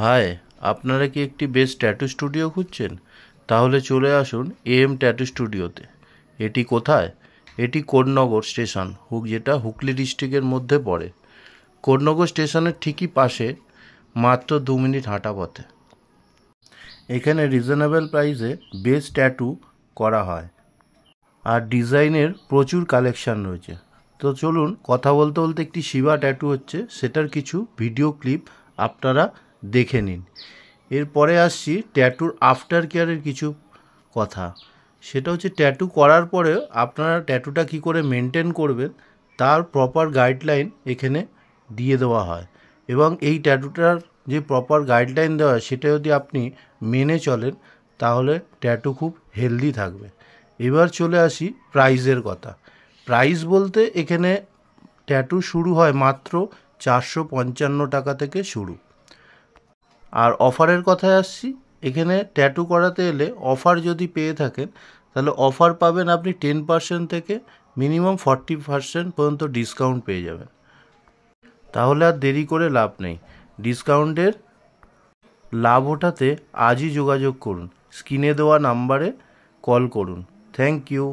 High, আপনারা কি একটি বেস্ট ট্যাটু স্টুডিও খুঁজছেন? তাহলে চলে আসুন AM ট্যাটু স্টুডিওতে। এটি কোথায়? এটি কোন্নগর স্টেশন, যেটা হুগলি ডিস্ট্রিক্টের মধ্যে পড়ে। কোন্নগর স্টেশনের ঠিকই পাশে, মাত্র 2 মিনিট হাঁটা পথে। এখানে রিজনেবল প্রাইসে বেস্ট ট্যাটু করা হয়, আর ডিজাইনের প্রচুর কালেকশান রয়েছে। তো চলুন, কথা বলতে বলতে একটি শিবা ট্যাটু হচ্ছে, সেটার কিছু ভিডিও ক্লিপ আপনারা দেখে নিন। এরপরে আসছি ট্যাটুর আফটার কেয়ারের কিছু কথা। সেটা হচ্ছে ট্যাটু করার পরে আপনারা ট্যাটুটা কী করে মেনটেন করবেন তার প্রপার গাইডলাইন এখানে দিয়ে দেওয়া হয়, এবং এই ট্যাটুটার যে প্রপার গাইডলাইন দেওয়া হয় সেটা যদি আপনি মেনে চলেন তাহলে ট্যাটু খুব হেলদি থাকবে। এবার চলে আসি প্রাইসের কথা। প্রাইস বলতে এখানে ট্যাটু শুরু হয় মাত্র 455 টাকা থেকে শুরু। আর অফারের কথায় আসছি, এখানে ট্যাটু করাতে এলে অফার যদি পেয়ে থাকেন তাহলে অফার পাবেন আপনি 10% থেকে মিনিমাম 40% পর্যন্ত ডিসকাউন্ট পেয়ে যাবেন। তাহলে আর দেরি করে লাভ নেই, ডিসকাউন্টের লাভ ওঠাতে আজই যোগাযোগ করুন, স্ক্রিনে দেওয়া নাম্বারে কল করুন। Thank you.